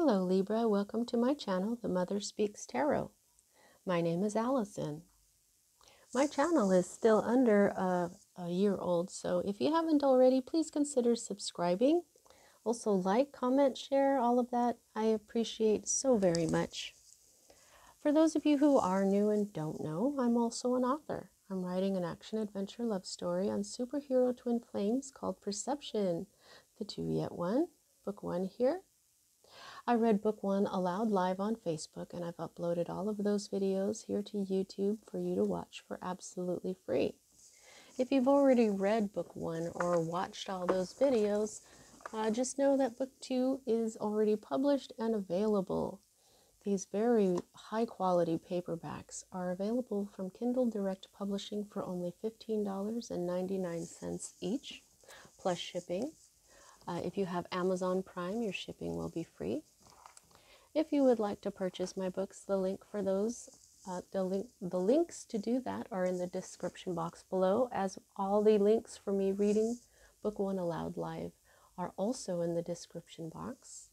Hello Libra, welcome to my channel, The Mother Speaks Tarot. My name is Allison. My channel is still under a year old, so if you haven't already, please consider subscribing. Also like, comment, share, all of that. I appreciate so very much. For those of you who are new and don't know, I'm also an author. I'm writing an action-adventure love story on superhero twin flames called Perception, the 2 Yet 1, book 1 here. I read book 1 aloud live on Facebook, and I've uploaded all of those videos here to YouTube for you to watch for absolutely free. If you've already read book 1 or watched all those videos, just know that book 2 is already published and available. These very high quality paperbacks are available from Kindle Direct Publishing for only $15.99 each, plus shipping. If you have Amazon Prime, your shipping will be free. If you would like to purchase my books, the link for those, the links to do that are in the description box below, as all the links for me reading book 1 aloud live are also in the description box.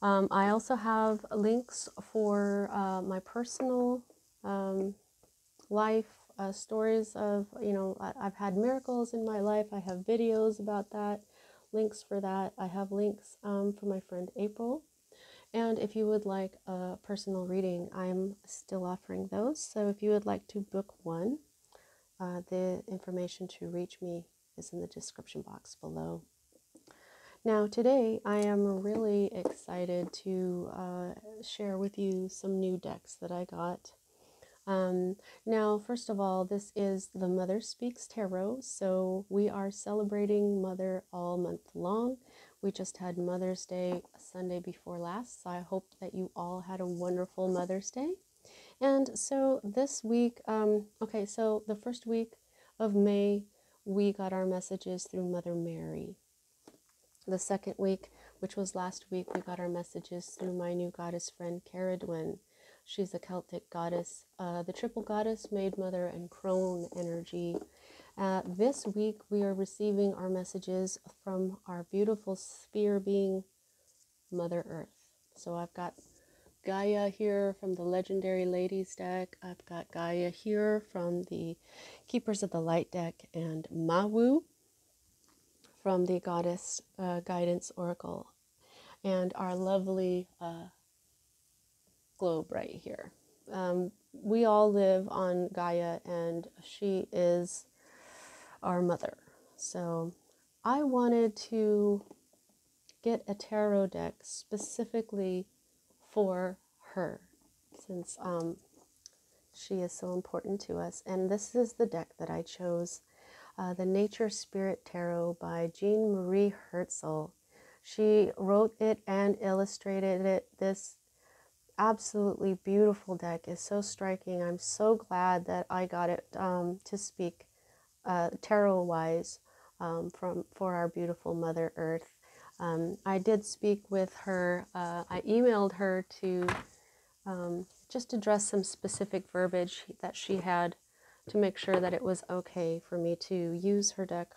I also have links for my personal life stories of, I've had miracles in my life. I have videos about that, links for that. I have links for my friend April. And if you would like a personal reading, I'm still offering those. So if you would like to book one, the information to reach me is in the description box below. Now today I am really excited to share with you some new decks that I got. Now, first of all, this is the Mother Speaks Tarot, so we are celebrating Mother all month long. We just had Mother's Day Sunday before last, so I hope that you all had a wonderful Mother's Day. And so this week, so the first week of May, we got our messages through Mother Mary. The second week, which was last week, we got our messages through my new goddess friend, Caradwyn. She's a Celtic goddess, the triple goddess, Maid Mother, and crone energy. This week, we are receiving our messages from our beautiful sphere being, Mother Earth. So I've got Gaia here from the Legendary Ladies deck. I've got Gaia here from the Keepers of the Light deck, and Mawu from the Goddess Guidance Oracle. And our lovely globe right here. We all live on Gaia, and she is our mother. So I wanted to get a tarot deck specifically for her, since she is so important to us. And this is the deck that I chose, the Nature Spirit Tarot by Jean Marie Herzl. She wrote it and illustrated it. This absolutely beautiful deck is so striking. I'm so glad that I got it to speak tarot wise for our beautiful Mother Earth. I did speak with her. I emailed her to just address some specific verbiage that she had to make sure that it was okay for me to use her deck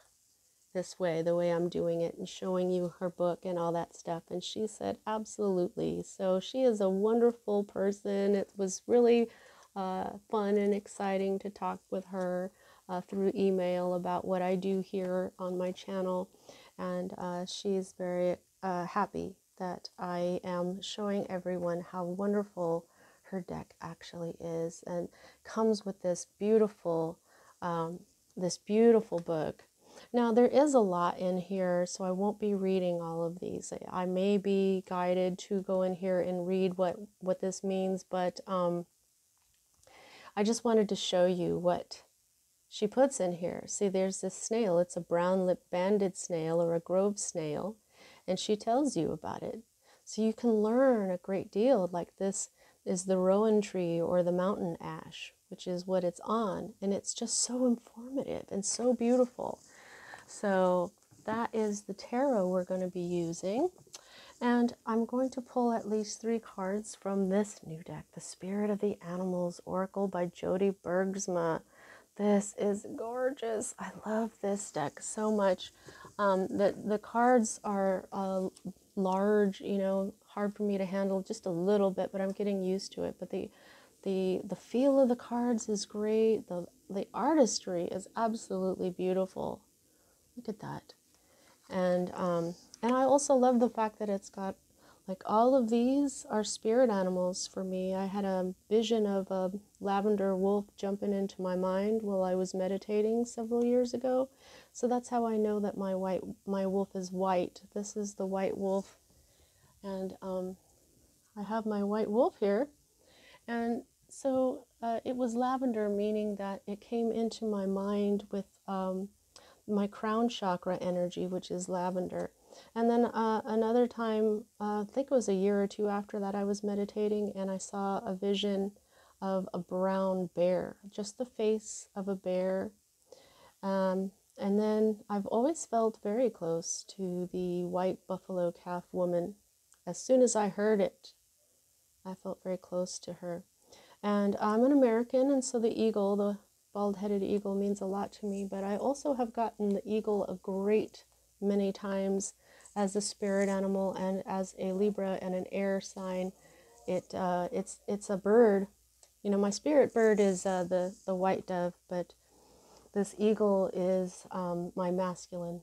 this way, the way I'm doing it, and showing you her book and all that stuff. And she said absolutely. So she is a wonderful person. It was really fun and exciting to talk with her through email about what I do here on my channel. And she's very happy that I am showing everyone how wonderful her deck actually is, and comes with this beautiful book. Now, there is a lot in here, so I won't be reading all of these. I may be guided to go in here and read what this means, but I just wanted to show you what she puts in here. See, there's this snail. It's a brown-lipped banded snail, or a grove snail, and she tells you about it. So you can learn a great deal. Like, this is the rowan tree or the mountain ash, which is what it's on, and it's just so informative and so beautiful. So that is the tarot we're going to be using. And I'm going to pull at least 3 cards from this new deck, the Spirit of the Animals Oracle by Jody Bergsma. This is gorgeous. I love this deck so much. The cards are large, hard for me to handle just a little bit, but I'm getting used to it. But the feel of the cards is great. The artistry is absolutely beautiful. Look at that. And I also love the fact that it's got, like, all of these are spirit animals for me. I had a vision of a lavender wolf jumping into my mind while I was meditating several years ago. So that's how I know that my wolf is white. This is the white wolf, and I have my white wolf here. And so it was lavender, meaning that it came into my mind with my crown chakra energy, which is lavender. And then another time, I think it was a year or two after that, I was meditating and I saw a vision of a brown bear, just the face of a bear. And then I've always felt very close to the white buffalo calf woman. As soon as I heard it, I felt very close to her. And I'm an American, and so the eagle, the bald-headed eagle, means a lot to me. But I also have gotten the eagle a great many times as a spirit animal, and as a Libra and an air sign. It's a bird. You know, my spirit bird is the white dove, but this eagle is my masculine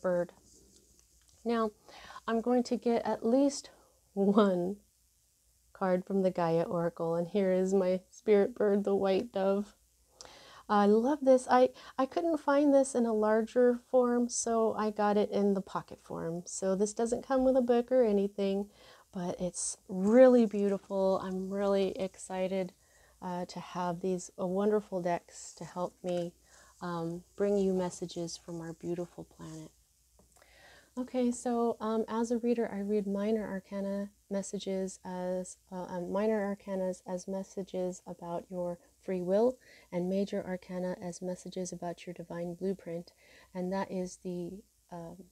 bird. Now, I'm going to get at least one card from the Gaia Oracle, and here is my spirit bird, the white dove. I love this. I couldn't find this in a larger form, so I got it in the pocket form. So this doesn't come with a book or anything, but it's really beautiful. I'm really excited to have these wonderful decks to help me bring you messages from our beautiful planet. Okay, so as a reader, I read minor arcana messages as minor arcanas as messages about your free will, and major arcana as messages about your divine blueprint. And that is the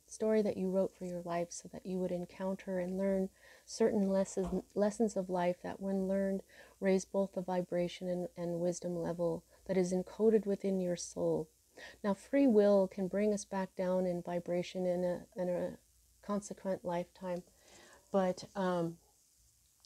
story that you wrote for your life, so that you would encounter and learn certain lessons of life that, when learned, raise both the vibration and wisdom level that is encoded within your soul. Now, free will can bring us back down in vibration in a consequent lifetime, but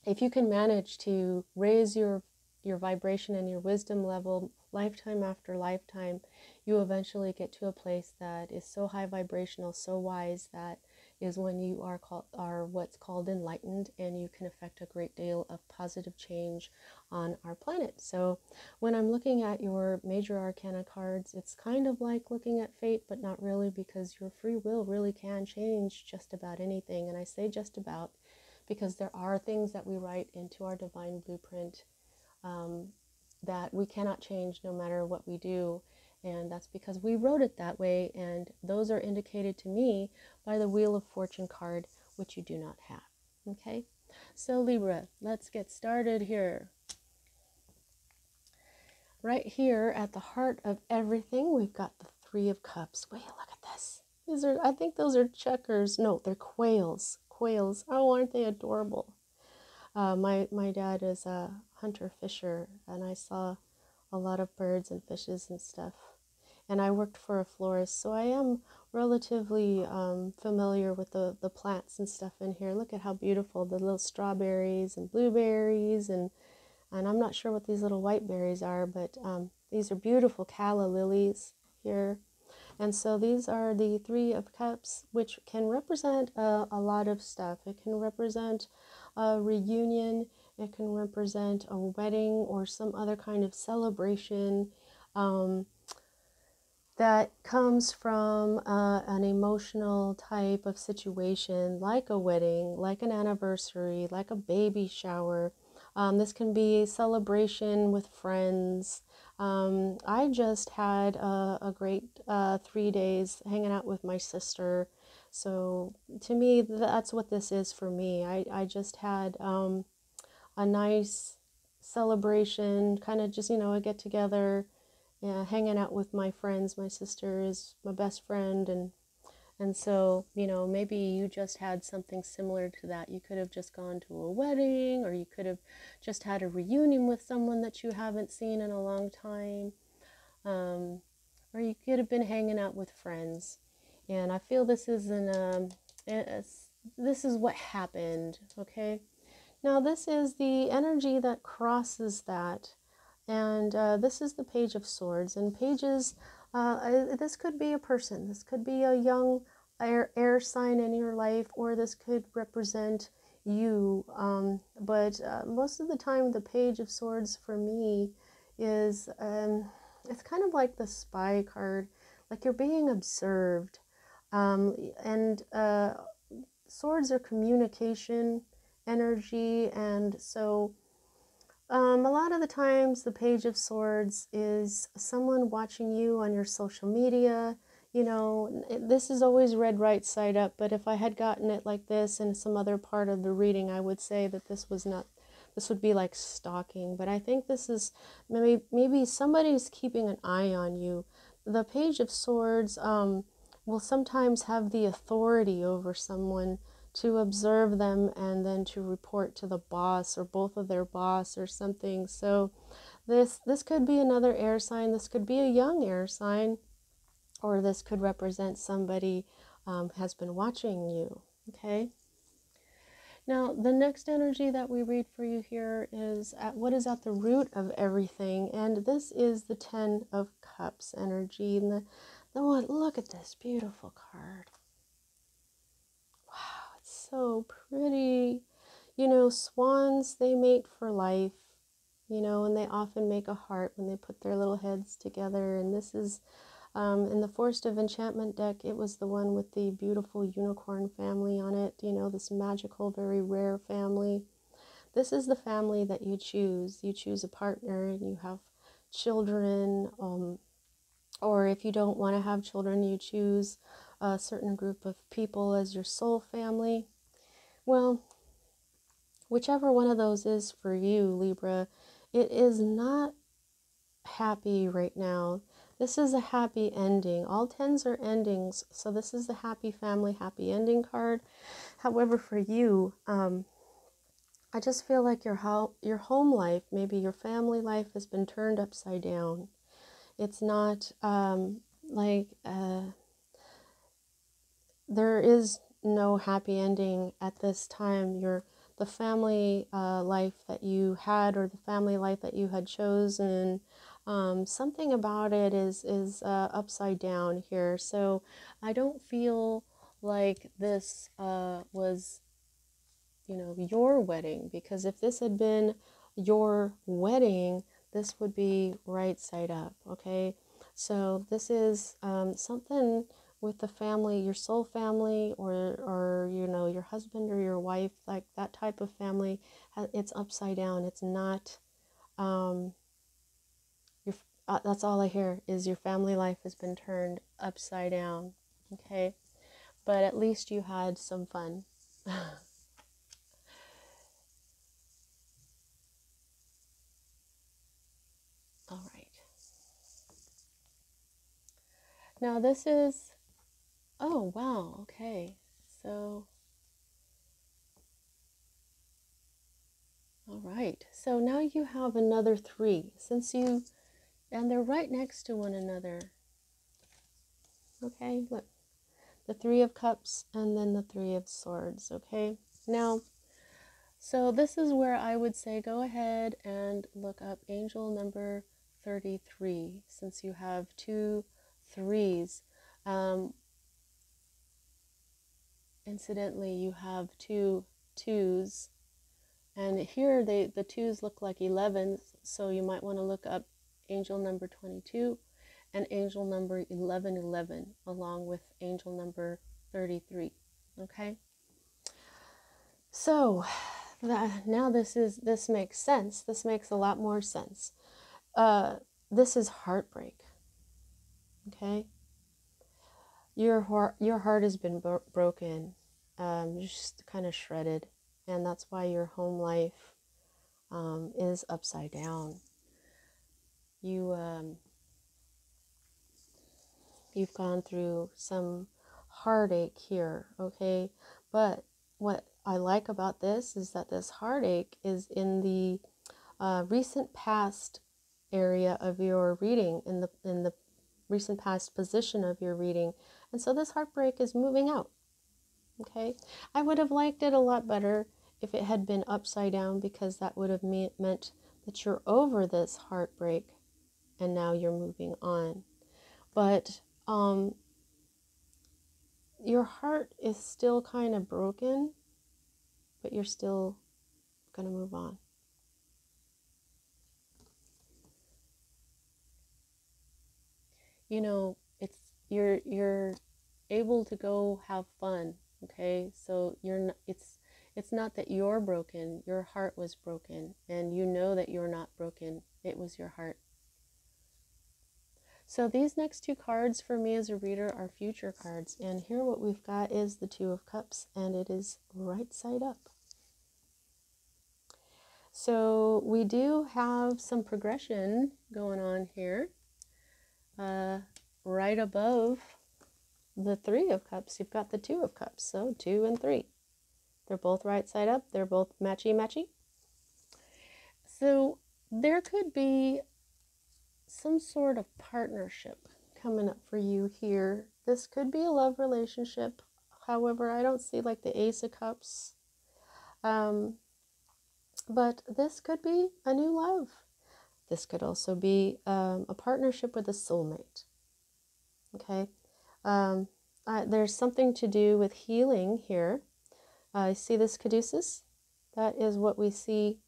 if you can manage to raise your vibration and your wisdom level lifetime after lifetime, you eventually get to a place that is so high vibrational, so wise, that is when you are what's called enlightened, and you can affect a great deal of positive change on our planet. So when I'm looking at your major arcana cards, it's kind of like looking at fate, but not really, because your free will really can change just about anything. And I say just about because there are things that we write into our divine blueprint that we cannot change no matter what we do. And that's because we wrote it that way, and those are indicated to me by the Wheel of Fortune card, which you do not have. Okay, so Libra, let's get started here. Right here at the heart of everything, we've got the Three of Cups. Wait, look at this. These are, I think those are checkers. No, they're quails. Quails. Oh, aren't they adorable? My dad is a hunter-fisher, and I saw a lot of birds and fishes and stuff. And I worked for a florist, so I am relatively familiar with the plants and stuff in here. Look at how beautiful the little strawberries and blueberries, and I'm not sure what these little white berries are, but these are beautiful calla lilies here. And so these are the Three of Cups, which can represent a lot of stuff. It can represent a reunion, it can represent a wedding or some other kind of celebration that comes from an emotional type of situation, like a wedding, like an anniversary, like a baby shower. This can be a celebration with friends. I just had a great 3 days hanging out with my sister. So to me, that's what this is for me. I just had a nice celebration, kind of just, a get together, hanging out with my friends. My sister is my best friend, and so, maybe you just had something similar to that. You could have just gone to a wedding, or you could have just had a reunion with someone that you haven't seen in a long time, or you could have been hanging out with friends. And I feel this is this is what happened, okay? Now this is the energy that crosses that, and this is the Page of Swords. And pages, this could be a person, this could be a young air sign in your life, or this could represent you. But most of the time, the Page of Swords for me is, it's kind of like the spy card, like you're being observed. And swords are communication energy, and so a lot of the times the Page of Swords is someone watching you on your social media. You know, this is always read right side up, but if I had gotten it like this in some other part of the reading, I would say that this was not, this would be like stalking. But I think this is maybe somebody's keeping an eye on you. The Page of Swords will sometimes have the authority over someone to observe them and then to report to the boss or both of their boss or something. So this could be another air sign. This could be a young air sign, or this could represent somebody has been watching you. Okay. Now the next energy that we read for you here is what is at the root of everything, and this is the Ten of Cups energy. And the one, look at this beautiful card. Wow, it's so pretty. You know, swans, they mate for life, you know, and they often make a heart when they put their little heads together. And this is, in the Forest of Enchantment deck, it was the one with the beautiful unicorn family on it, you know, this magical, very rare family. This is the family that you choose. You choose a partner and you have children, or if you don't want to have children, you choose a certain group of people as your soul family. Well, whichever one of those is for you, Libra, it is not happy right now. This is a happy ending. All tens are endings, so this is the happy family, happy ending card. However, for you, I just feel like your home life, maybe your family life, has been turned upside down. It's not there is no happy ending at this time. The family life that you had, or the family life that you had chosen, something about it is upside down here. So I don't feel like this was, you know, your wedding, because if this had been your wedding, this would be right side up. Okay, so this is something with the family, your soul family, or you know, your husband or your wife, like that type of family. It's upside down. It's not your that's all I hear is your family life has been turned upside down. Okay, but at least you had some fun. All right, now this is, oh wow, okay, so all right, so now you have another three, and they're right next to one another. Okay, look, the Three of Cups and then the Three of Swords. Okay, now, so this is where I would say go ahead and look up angel number 33, since you have two threes. Incidentally, you have two twos, and here the twos look like 11s, so you might want to look up angel number 22 and angel number 1111 along with angel number 33. Okay, so now this makes sense. This makes a lot more sense. This is heartbreak. Okay, your heart has been broken, just kind of shredded, and that's why your home life is upside down. You've gone through some heartache here, okay? But what I like about this is that this heartache is in the recent past area of your reading, in the recent past position of your reading, and so this heartbreak is moving out. Okay, I would have liked it a lot better if it had been upside down, because that would have meant that you're over this heartbreak and now you're moving on. But your heart is still kind of broken, but you're still going to move on. You know, you're able to go have fun, okay? So you're not, it's not that you're broken, your heart was broken, and you know that you're not broken. It was your heart. So these next two cards for me as a reader are future cards, and here what we've got is the Two of Cups, and it is right side up. So we do have some progression going on here. Right above the Three of Cups, you've got the Two of Cups, so 2 and 3. They're both right side up. They're both matchy-matchy. So there could be some sort of partnership coming up for you here. This could be a love relationship. However, I don't see like the Ace of Cups. But this could be a new love. This could also be a partnership with a soulmate. Okay. There's something to do with healing here. I see this caduceus. That is what we see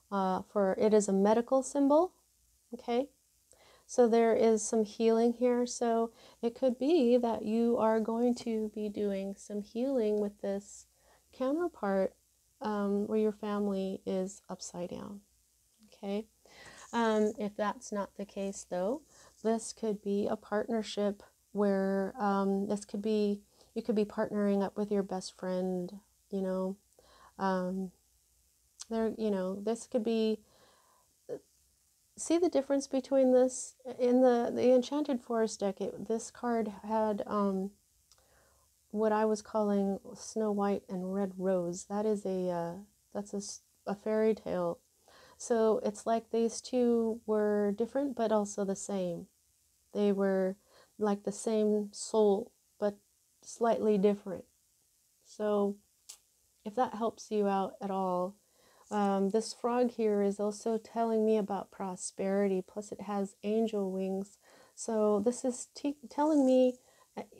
for it is a medical symbol. Okay. So there is some healing here. So it could be that you are going to be doing some healing with this counterpart where your family is upside down. Okay. If that's not the case, though, this could be a partnership where you could be partnering up with your best friend. You know, this could be. See the difference between this in the Enchanted Forest deck. This card had what I was calling Snow White and Red Rose. That is that's a fairy tale. So it's like these two were different, but also the same. They were like the same soul, but slightly different. So if that helps you out at all, this frog here is also telling me about prosperity, plus it has angel wings. So this is telling me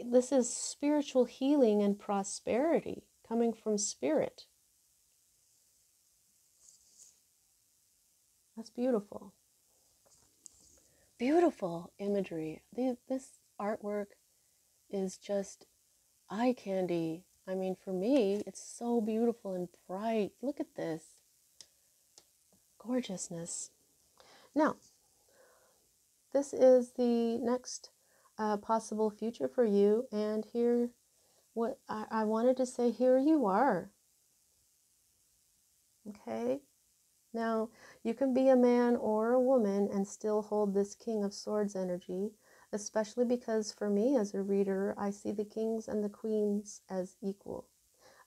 this is spiritual healing and prosperity coming from spirit. That's beautiful. Beautiful imagery. This artwork is just eye candy. I mean, for me, it's so beautiful and bright. Look at this. Gorgeousness. Now, this is the next possible future for you. And here, what I wanted to say, here you are. Okay? Now, you can be a man or a woman and still hold this King of Swords energy, especially because for me as a reader, I see the kings and the queens as equal.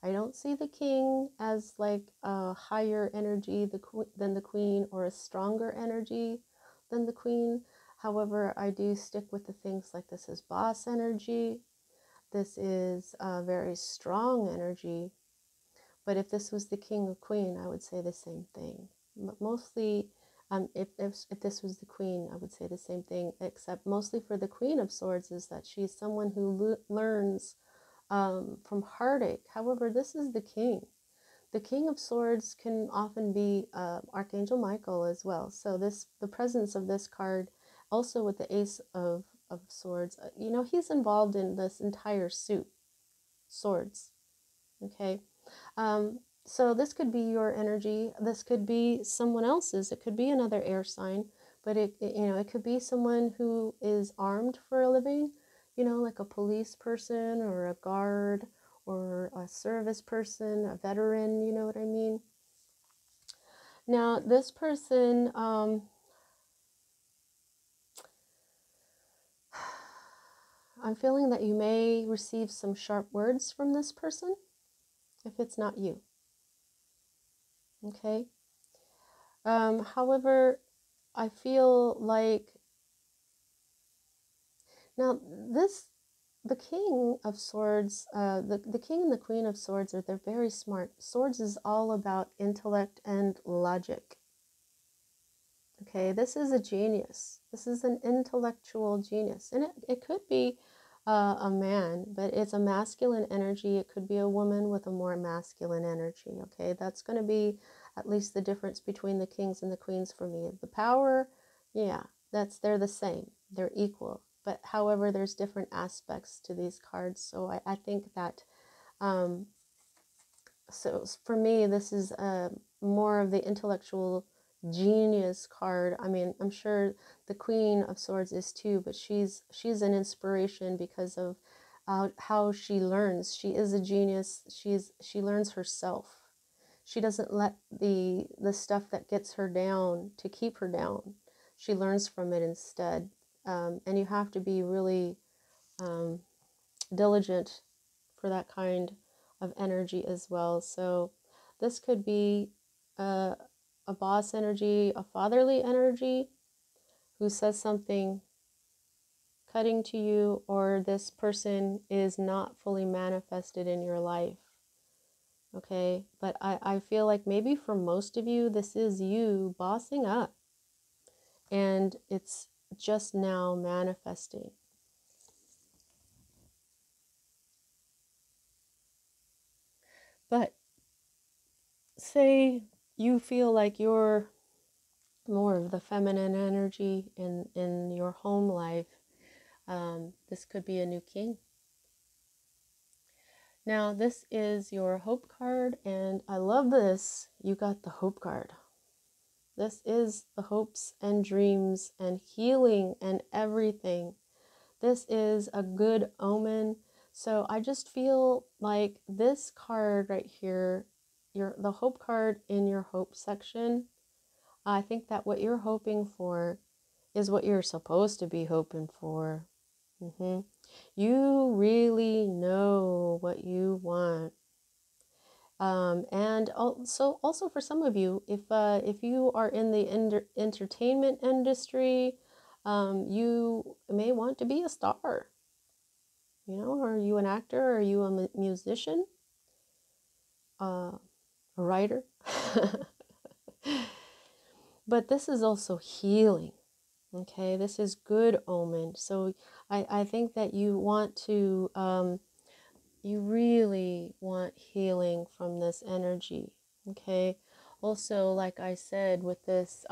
I don't see the king as like a higher energy than the queen, or a stronger energy than the queen. However, I do stick with the things like this is boss energy. This is a very strong energy. But if this was the king or queen, I would say the same thing. But mostly, if this was the queen, I would say the same thing, except mostly for the Queen of Swords is that she's someone who learns from heartache. However, this is the king. The King of Swords can often be Archangel Michael as well. So the presence of this card, also with the Ace of Swords, he's involved in this entire suit, swords. Okay. So this could be your energy. This could be someone else's. It could be another air sign, but it could be someone who is armed for a living, like a police person or a guard or a service person, a veteran, you know what I mean? Now, this person, I'm feeling that you may receive some sharp words from this person if it's not you. Okay. However, I feel like now the King of Swords, the King and the Queen of Swords they're very smart. Swords is all about intellect and logic. Okay, this is a genius. This is an intellectual genius. And it could be a man, but it's a masculine energy. It could be a woman with a more masculine energy. Okay, that's going to be at least the difference between the kings and the queens for me. The power, yeah, they're the same. They're equal. But however, there's different aspects to these cards. So I think that, so for me, this is more of the intellectual genius card. I mean, I'm sure the Queen of Swords is too, but she's an inspiration because of how she learns. She is a genius. She learns herself. She doesn't let the stuff that gets her down to keep her down. She learns from it instead. And you have to be really diligent for that kind of energy as well. So this could be a boss energy, a fatherly energy who says something cutting to you, or this person is not fully manifested in your life. Okay, but I feel like maybe for most of you, this is you bossing up and it's just now manifesting. But say you feel like you're more of the feminine energy in your home life, this could be a new king. Now, this is your hope card, and I love this. You got the hope card. This is the hopes and dreams and healing and everything. This is a good omen. So I just feel like this card right here, the hope card in your hope section, I think that what you're hoping for is what you're supposed to be hoping for. You really know what you want. And also for some of you, if you are in the entertainment industry, you may want to be a star. You know, are you an actor? Are you a musician? A writer? But this is also healing. Okay, this is good omen. So I think that you want to, you really want healing from this energy. Okay, also, like I said, with this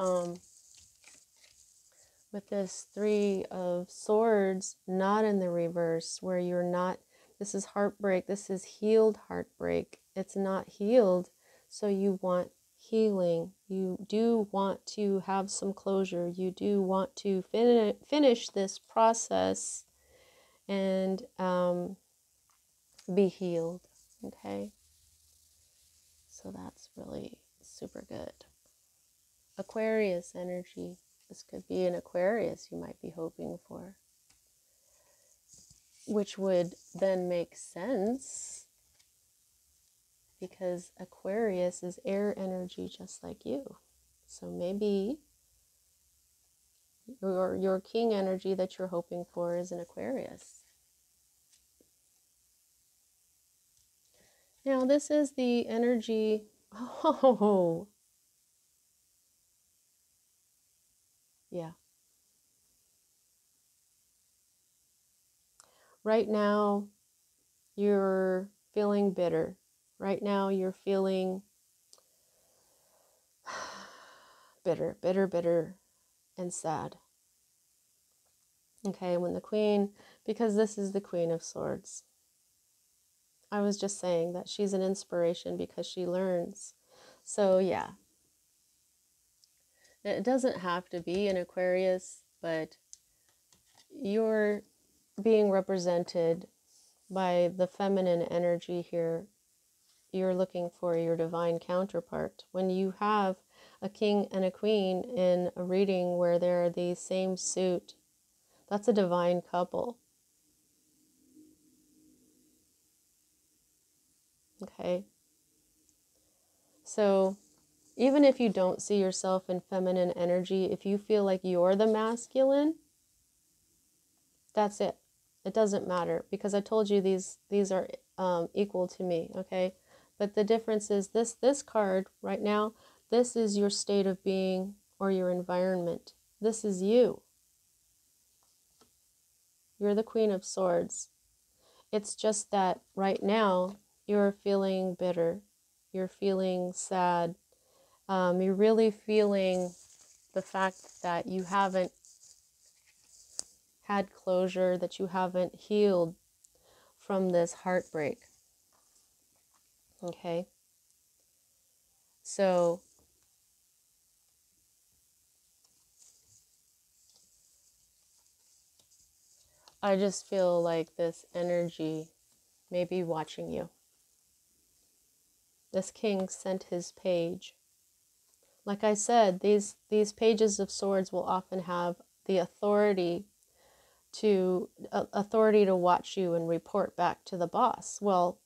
Three of Swords, not in the reverse, where you're not, this is heartbreak, this is healed heartbreak. It's not healed, so you want healing. You do want to have some closure. You do want to finish this process and be healed. Okay, so that's really super good. Aquarius energy. This could be an Aquarius you might be hoping for, which would then make sense because Aquarius is air energy just like you. So maybe your king energy that you're hoping for is an Aquarius. Now this is the energy, oh, yeah. Right now you're feeling bitter. Right now you're feeling bitter, and sad. Okay, when the Queen, because this is the Queen of Swords. I was just saying that she's an inspiration because she learns. So yeah, it doesn't have to be an Aquarius, but you're being represented by the feminine energy here. You're looking for your divine counterpart. When you have a king and a queen in a reading where they're the same suit, that's a divine couple. Okay. So even if you don't see yourself in feminine energy, if you feel like you're the masculine, that's it. It doesn't matter, because I told you these are equal to me, okay? But the difference is this card right now, this is your state of being or your environment. This is you. You're the Queen of Swords. It's just that right now you're feeling bitter. You're feeling sad. You're really feeling the fact that you haven't had closure, that you haven't healed from this heartbreak. Okay? So I just feel like this energy may be watching you. This king sent his page. Like I said, these pages of swords will often have the authority to watch you and report back to the boss. Well,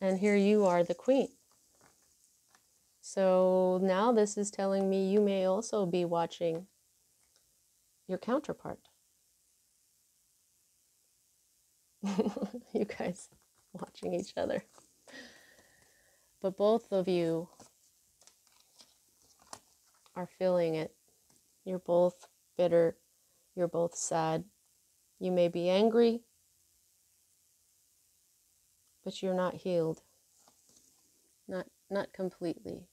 and here you are, the queen. So now this is telling me you may also be watching your counterpart. You guys watching each other. But both of you are feeling it. You're both bitter. You're both sad. You may be angry, but you're not healed. Not completely.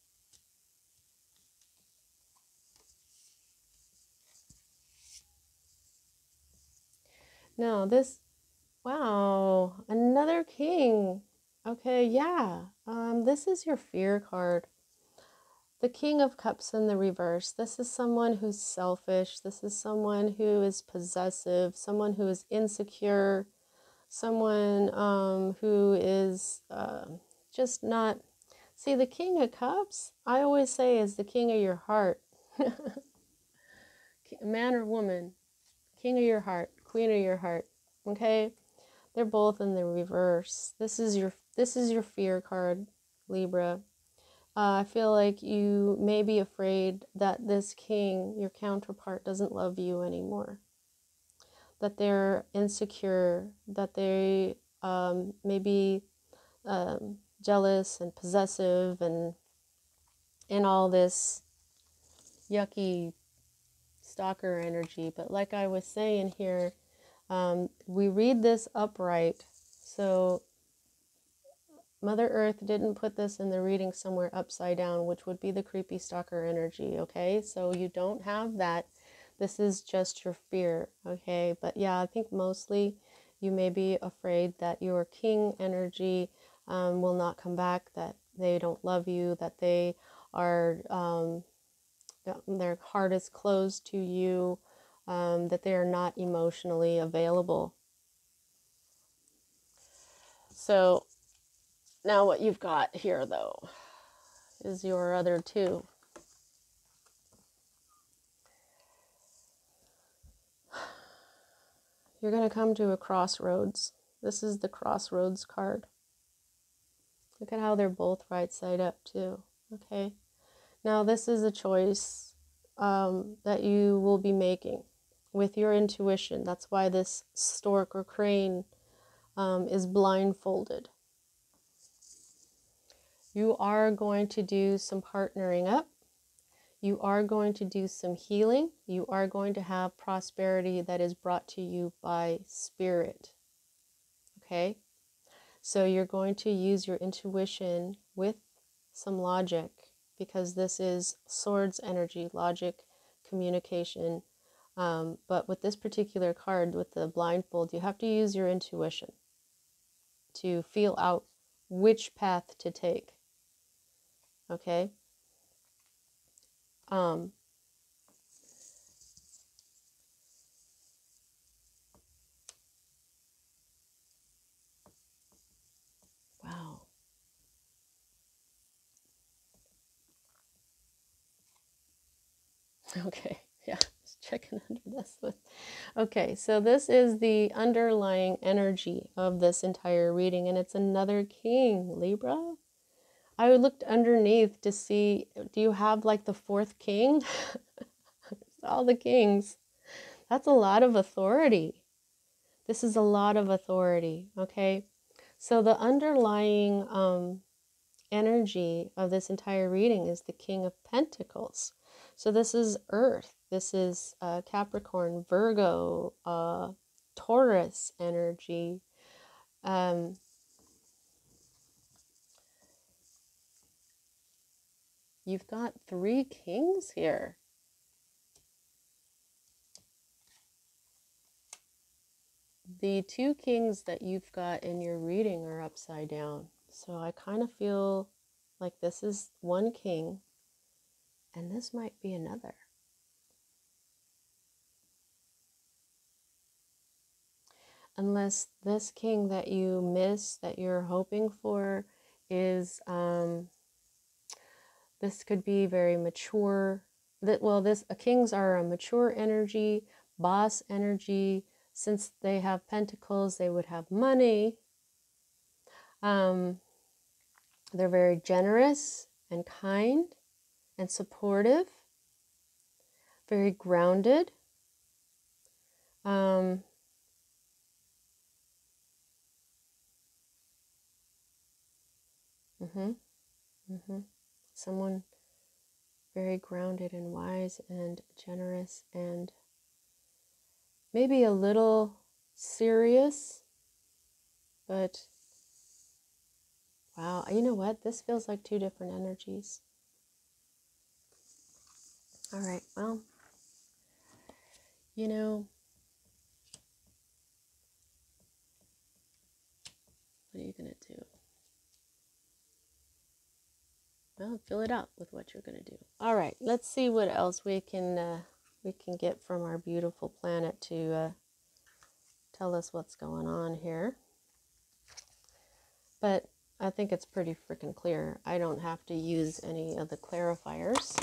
Now this, wow, another king. Okay, yeah. This is your fear card. The King of Cups in the reverse. This is someone who's selfish. This is someone who is possessive, someone who is insecure, someone who is just not... See, the King of Cups, I always say, is the king of your heart. Man or woman, king of your heart, queen of your heart. Okay? They're both in the reverse. This is your fear card, Libra. I feel like you may be afraid that this king, your counterpart, doesn't love you anymore. That they're insecure, that they may be jealous and possessive and all this yucky stalker energy. But like I was saying here, we read this upright. So Mother Earth didn't put this in the reading somewhere upside down, which would be the creepy stalker energy, okay? So you don't have that. This is just your fear, okay? But yeah, I think mostly you may be afraid that your king energy will not come back, that they don't love you, that they are, their heart is closed to you, that they are not emotionally available. So now what you've got here, though, is your other two. You're going to come to a crossroads. This is the crossroads card. Look at how they're both right side up, too. Okay. Now, this is a choice that you will be making with your intuition. That's why this stork or crane is blindfolded. You are going to do some partnering up. You are going to do some healing. You are going to have prosperity that is brought to you by spirit. Okay? So you're going to use your intuition with some logic, because this is swords energy, logic, communication. But with this particular card, with the blindfold, you have to use your intuition to feel out which path to take. Okay? Wow. Okay, yeah, just checking under this one. Okay, so this is the underlying energy of this entire reading, and it's another king, Libra. I looked underneath to see, do you have like the fourth king? All the kings. That's a lot of authority. This is a lot of authority, okay? So the underlying energy of this entire reading is the King of Pentacles. So this is Earth. This is Capricorn, Virgo, Taurus energy. You've got 3 kings here. The 2 kings that you've got in your reading are upside down. So I kind of feel like this is one king and this might be another. Unless this king that you miss, that you're hoping for, is, this could be very mature. Kings are a mature energy, boss energy. Since they have pentacles, they would have money. They're very generous and kind and supportive, very grounded. Someone very grounded and wise and generous and maybe a little serious, but wow, you know what? This feels like 2 different energies. All right, well, you know, what are you going to do? Well, fill it out with what you're going to do. All right, let's see what else we can get from our beautiful planet to tell us what's going on here. But I think it's pretty freaking clear. I don't have to use any of the clarifiers.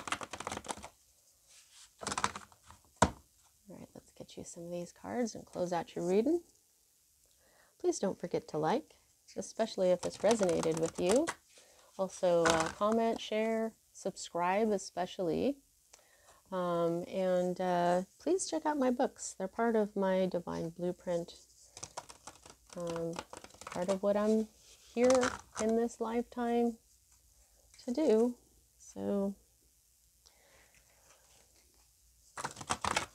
All right, let's get you some of these cards and close out your reading. Please don't forget to like, especially if this resonated with you. Also, comment, share, subscribe especially. And please check out my books. They're part of my divine blueprint. Part of what I'm here in this lifetime to do. So,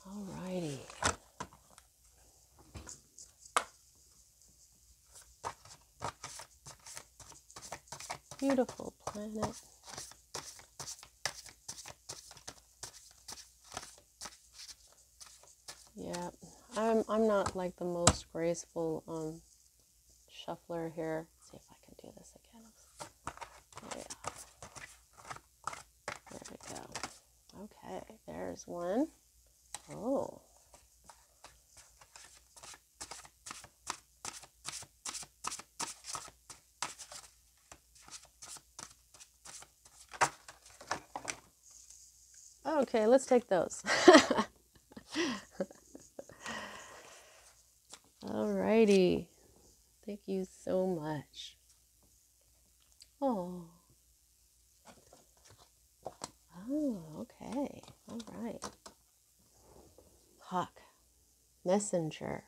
alrighty. Beautiful planet. Yeah, I'm not like the most graceful shuffler here. Let's see if I can do this again. Yeah. There we go. Okay, there's one. Oh. Okay, let's take those. Alrighty. Thank you so much. Oh. Oh, okay. All right. Hawk. Messenger.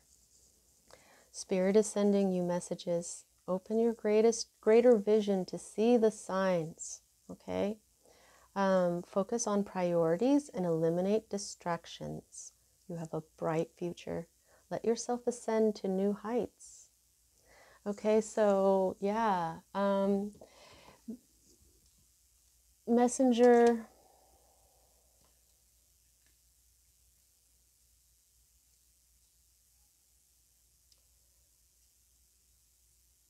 Spirit is sending you messages. Open your greater vision to see the signs. Okay? Focus on priorities and eliminate distractions. You have a bright future. Let yourself ascend to new heights. Okay, so yeah. Messenger.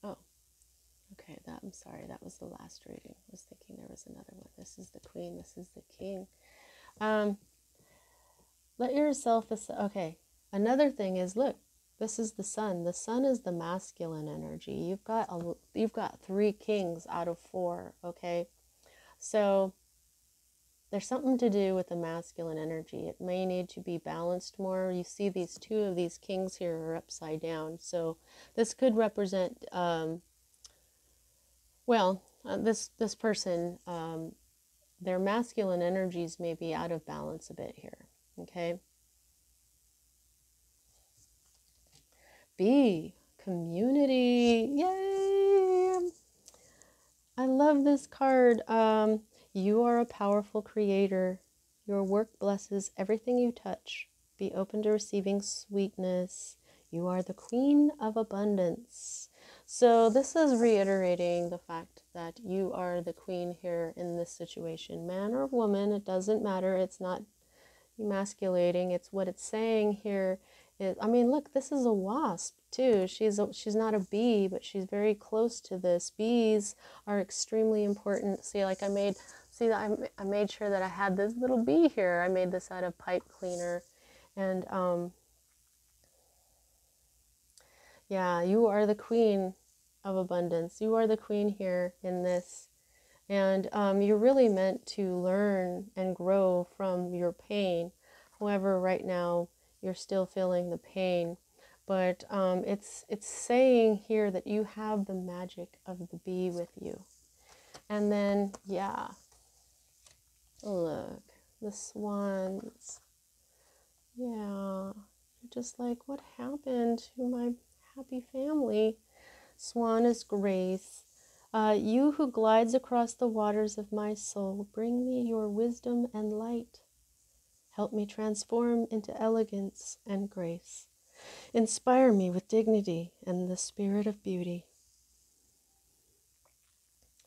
Oh, okay. I'm sorry. That was the last reading. I was thinking there was another one. This is the Queen. This is the King. Let yourself. Okay. Another thing is, look. This is the Sun. The Sun is the masculine energy. You've got 3 kings out of 4. Okay. So there's something to do with the masculine energy. It may need to be balanced more. You see these 2 of these kings here are upside down. So this could represent, this person, their masculine energies may be out of balance a bit here. Okay. B, community. Yay! I love this card. You are a powerful creator. Your work blesses everything you touch. Be open to receiving sweetness. You are the queen of abundance. So this is reiterating the fact that you are the queen here in this situation. Man or woman, it doesn't matter. It's not emasculating. It's what it's saying here is, I mean, look, this is a wasp too. She's not a bee, but she's very close to this. Bees are extremely important. See, like I made sure that I had this little bee here. I made this out of pipe cleaner. And yeah, you are the queen of abundance. You are the queen here in this. And you're really meant to learn and grow from your pain. However, right now you're still feeling the pain. But it's saying here that you have the magic of the bee with you. And then, yeah, look, the swans. Yeah, you're just like, what happened to my happy family? Swan is grace. You who glides across the waters of my soul, bring me your wisdom and light. Help me transform into elegance and grace. Inspire me with dignity and the spirit of beauty.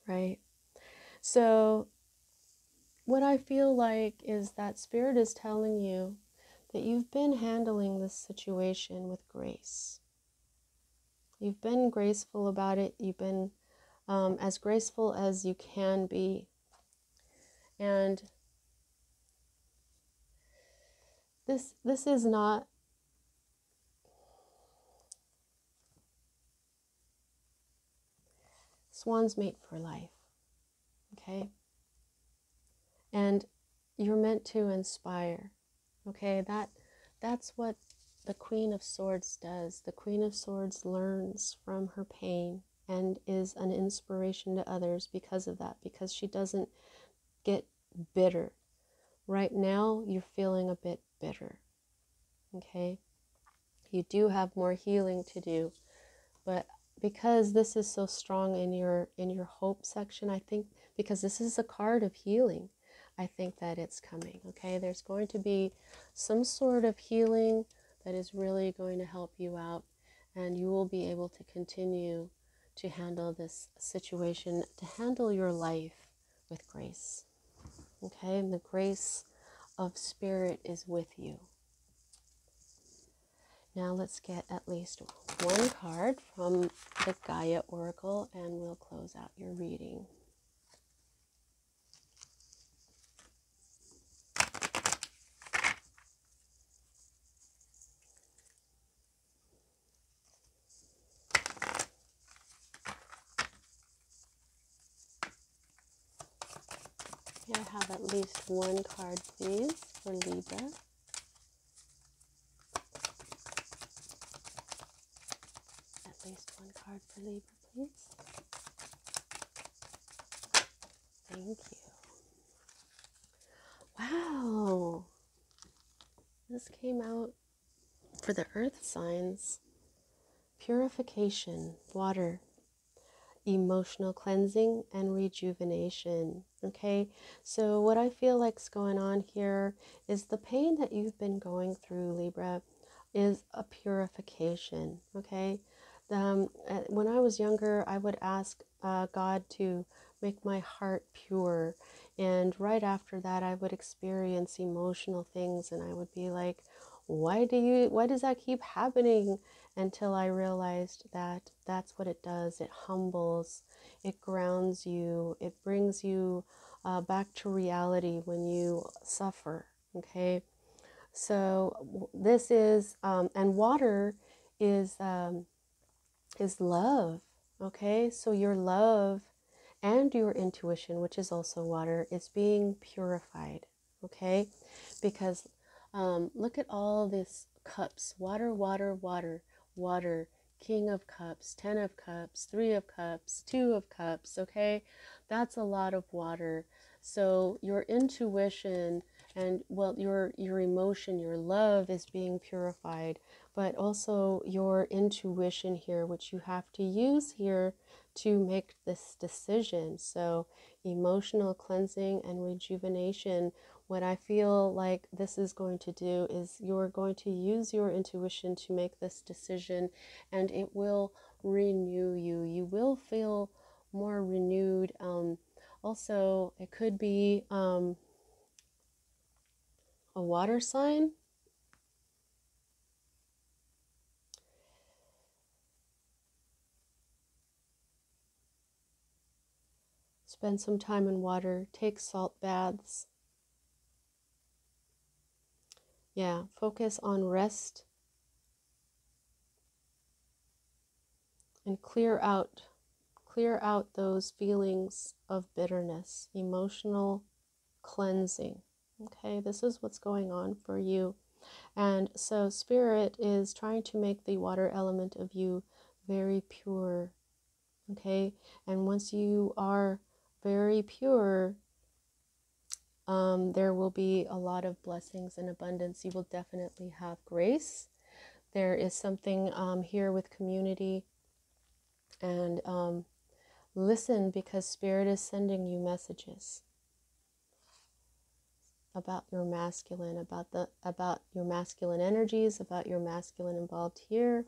Right? So what I feel like is that Spirit is telling you that you've been handling this situation with grace. You've been graceful about it. You've been as graceful as you can be. And this is not swans mate for life. Okay? And you're meant to inspire. Okay? That's what the Queen of Swords does. The Queen of Swords learns from her pain and is an inspiration to others because of that, because she doesn't get bitter. Right now, you're feeling a bit bitter. Okay? You do have more healing to do, but because this is so strong in your hope section, I think because this is a card of healing, I think that it's coming. Okay, there's going to be some sort of healing that is really going to help you out, and you will be able to continue to handle this situation, to handle your life with grace. Okay, and the grace of Spirit is with you. Now let's get at least one card from the Gaia Oracle and we'll close out your reading. May I have at least one card, please, for Libra? At least one card for Libra, please. Thank you. Wow. This came out for the earth signs. Purification, water, emotional cleansing, and rejuvenation. Okay, so what I feel like's going on here is the pain that you've been going through, Libra, is a purification. Okay, when I was younger, I would ask God to make my heart pure, and right after that I would experience emotional things and I would be like, why does that keep happening? Until I realized that that's what it does. It humbles, it grounds you, it brings you back to reality when you suffer. Okay, so this is and water is love. Okay, so your love and your intuition, which is also water, is being purified. Okay, because look at all these cups: water, water, water, water, King of Cups, 10 of Cups, 3 of Cups, 2 of Cups. Okay, that's a lot of water. So your intuition and well, your emotion, your love is being purified, but also your intuition here, which you have to use here to make this decision. So emotional cleansing and rejuvenation, what I feel like this is going to do is you're going to use your intuition to make this decision, and it will renew you. You will feel more renewed. Also, it could be a water sign. Spend some time in water, take salt baths. Yeah, focus on rest and clear out those feelings of bitterness, emotional cleansing. Okay, this is what's going on for you. And so Spirit is trying to make the water element of you very pure. Okay, and once you are very pure, there will be a lot of blessings and abundance. You will definitely have grace. There is something here with community, and listen, because Spirit is sending you messages about your masculine, about your masculine energies, about your masculine involved here.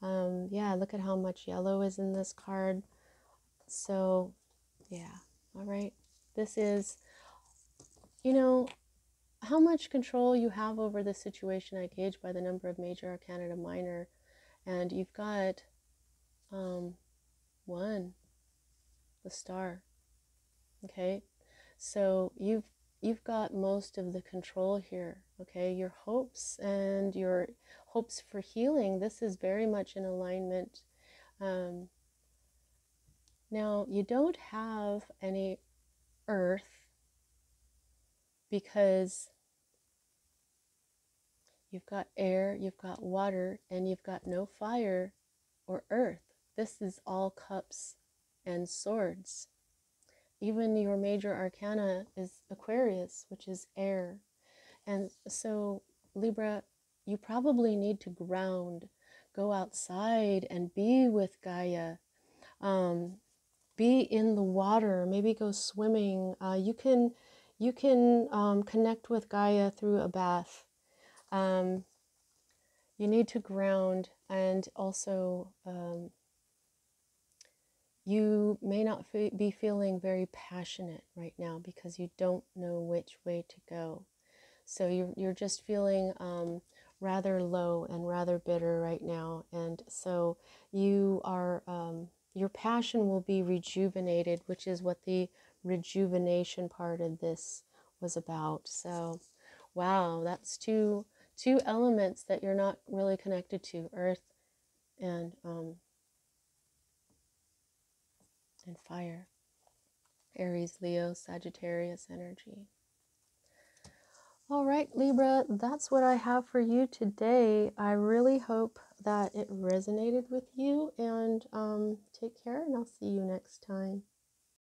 Yeah, look at how much yellow is in this card. So yeah, all right, this is, you know, how much control you have over the situation I gauge by the number of major arcana to minor. And you've got one, the star. Okay, so you've got most of the control here. Okay, your hopes and your hopes for healing, this is very much in alignment. Now you don't have any earth because you've got air, you've got water, and you've got no fire or earth. This is all cups and swords. Even your major arcana is Aquarius, which is air. And so, Libra, you probably need to ground, go outside and be with Gaia. Be in the water, maybe go swimming. You can connect with Gaia through a bath. You need to ground, and also you may not be feeling very passionate right now because you don't know which way to go. So you're just feeling rather low and rather bitter right now, and so you are your passion will be rejuvenated, which is what the rejuvenation part of this was about. So, wow, that's two elements that you're not really connected to, earth and fire. Aries, Leo, Sagittarius energy. All right, Libra, that's what I have for you today. I really hope that it resonated with you, and take care, and I'll see you next time.